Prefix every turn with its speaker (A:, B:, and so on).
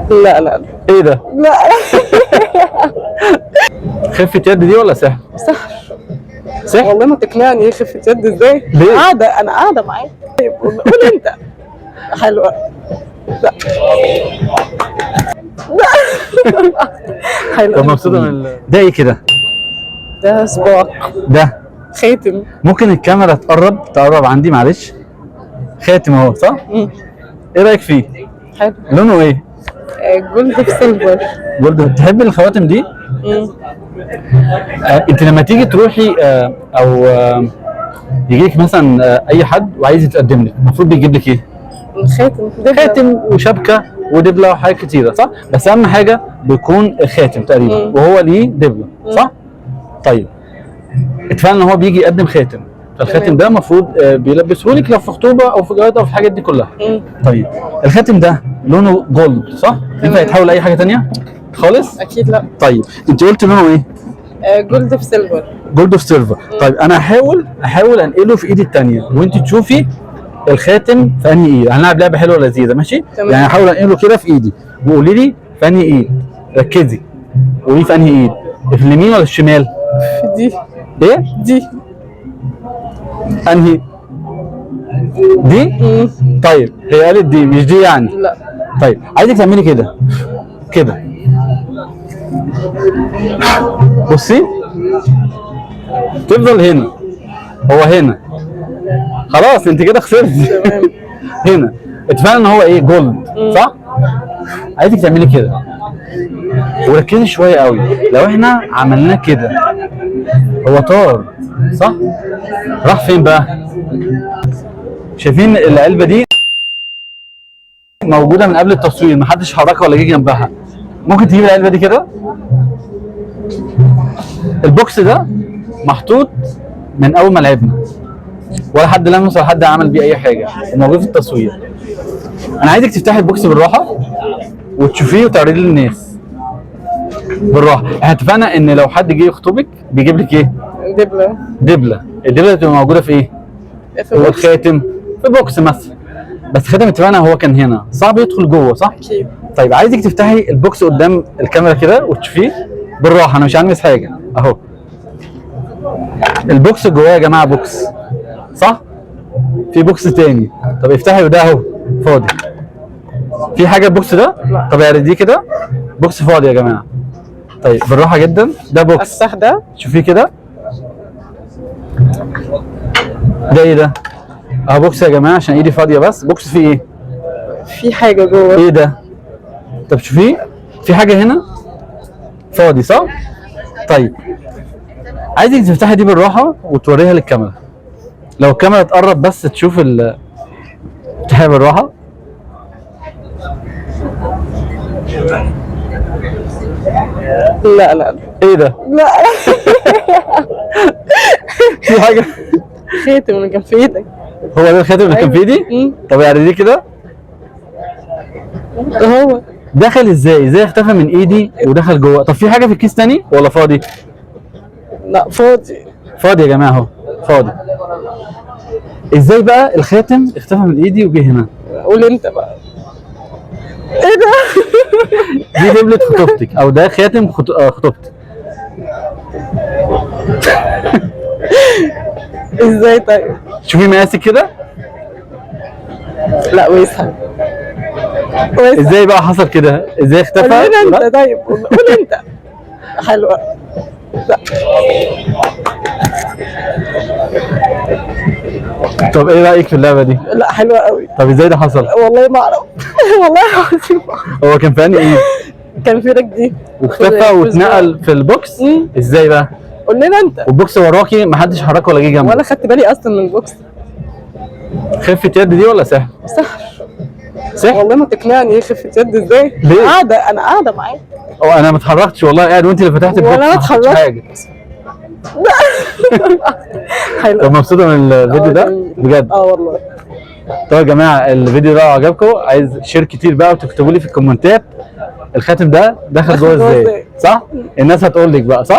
A: لا لا
B: ايه ده؟
A: لا.
B: خفة يد دي ولا سحر؟
A: سحر.
B: سحر؟
A: والله ما تقنعني ايه خفة يد ازاي؟
B: ليه؟
A: انا قاعدة معاك. طيب قول انت. حلوة. لا لا. حلوة.
B: طب مبسوطة من ده ايه كده؟
A: ده صباع.
B: ده
A: خاتم.
B: ممكن الكاميرا تقرب عندي معلش. خاتم اهو صح؟ ايه رأيك فيه؟
A: حلو.
B: لونه ايه؟
A: جولد في سيلفر.
B: جولد. بتحبي الخواتم دي؟ انت لما تيجي تروحي او يجيلك مثلا اي حد وعايز يتقدم لك المفروض بيجيب لك ايه؟
A: الخاتم.
B: خاتم وشبكه ودبله وحاجات كتيره صح؟ بس اهم حاجه بيكون الخاتم تقريبا وهو ليه دبله صح؟ طيب اتفقنا ان هو بيجي يقدم خاتم، فالخاتم ده المفروض بيلبسه لك لو في خطوبه او في جواز او في الحاجات دي كلها. طيب الخاتم ده لونه جولد صح؟ ينفع يتحول لاي حاجه ثانيه؟ خالص؟
A: اكيد لا.
B: طيب انت قلت لونه ايه؟
A: جولد في سيلفر.
B: جولد اوف سيلفر. طيب انا هحاول انقله في ايدي الثانيه وانت تشوفي الخاتم في انهي ايد. هنلعب لعبه حلوه لذيذه ماشي؟
A: تمام.
B: يعني هحاول انقله كده في ايدي وقولي لي في انهي ايد. ركزي قولي في انهي ايد، في اليمين ولا الشمال؟
A: في دي.
B: ايه؟
A: دي.
B: انهي؟ دي؟ طيب هي قالت دي مش دي يعني؟
A: لا.
B: طيب عايزك تعملي كده كده. بصي تفضل هنا، هو هنا خلاص انت كده خسرتي.
A: تمام.
B: هنا اتفقنا ان هو ايه؟ جولد صح؟ عايزك تعملي كده وركزي شويه قوي. لو احنا عملناه كده هو طار صح؟ راح فين بقى؟ شايفين العلبه دي موجوده من قبل التصوير، محدش حركها ولا جه جنبها. ممكن تجيب العلبه دي كده. البوكس ده محطوط من اول ما لعبنا، ولا حد لمسه ولا حد عمل بيه اي حاجه، وموجود في التصوير. انا عايزك تفتحي البوكس بالراحه وتشوفيه وتعرضيه للناس بالراحه. احنا اتفقنا ان لو حد جه يخطبك بيجيب لك ايه؟
A: دبلة.
B: دبله. الدبله بتبقى موجوده في ايه؟ والخاتم في بوكس مثلا. بس خاتم اتفقنا هو كان هنا، صعب يدخل جوه صح؟
A: اكيد.
B: طيب عايزك تفتحي البوكس قدام الكاميرا كده وتشوفيه بالراحه، انا مش هلمس حاجه اهو. البوكس جواه يا جماعه بوكس صح؟ في بوكس تاني. طب افتحي وده اهو فاضي. في حاجه البوكس ده؟
A: لا.
B: طب اعرضيه كده. بوكس فاضي يا جماعه. طيب بالراحه جدا، ده بوكس.
A: الصح ده.
B: شوفيه كده. ده ايه ده؟ اهو بوكس يا جماعه عشان ايدي فاضيه بس. بوكس فيه ايه؟
A: في حاجة جوه.
B: ايه ده؟ طب شوفيه في حاجه هنا فاضي صح؟ طيب عايزك تفتحي دي بالراحه وتوريها للكاميرا. لو الكاميرا تقرب بس تشوف افتحيها بالراحه.
A: لا لا
B: ايه ده؟
A: لا.
B: في حاجه.
A: خاتم اللي كان في ايدك.
B: هو ده الخاتم اللي كان في ايدي؟ طب يعني دي كده
A: هو
B: دخل ازاي اختفى من ايدي ودخل جوه؟ طب في حاجه في الكيس تاني ولا فاضي؟
A: لا فاضي.
B: فاضي يا جماعه اهو فاضي. ازاي بقى الخاتم اختفى من ايدي وجه هنا؟
A: قول انت بقى. ايه ده؟
B: دي دبلة خطوبتك او ده خاتم خطوبتك.
A: ازاي طيب؟
B: شوفي مقاسك كده.
A: لا ويسها.
B: ازاي بقى حصل كده؟ ازاي اختفى؟
A: قول لنا انت طيب. قول انت. حلوة. لا.
B: طب ايه رايك في اللعبه دي؟
A: لا حلوة قوي.
B: طب ازاي ده حصل؟
A: والله ما اعرف. والله العظيم ما أعرف.
B: هو كان في انهي ايد؟
A: كان في ايدك دي
B: واختفى واتنقل في البوكس؟ ازاي بقى؟
A: قول لنا انت.
B: والبوكس وراكي محدش حركه ولا جه جنبه؟
A: ولا خدت بالي اصلا من البوكس.
B: خفة يد دي ولا سحر؟
A: سحر.
B: سحر؟
A: والله ما تقنعني ايه خفة يد ازاي؟
B: ليه؟
A: انا قاعدة معاك.
B: هو انا ما اتحركتش والله، قاعد وانت اللي فتحت البوكس.
A: ولا انا اتحركت.
B: حاجه.
A: حلو.
B: طب مبسوطه من الفيديو ده؟ بجد؟
A: والله.
B: طب يا جماعه الفيديو ده لو عجبكم عايز شير كتير بقى وتكتبوا لي في الكومنتات الخاتم ده دخل جوه ازاي؟ صح؟ الناس هتقول لك بقى صح؟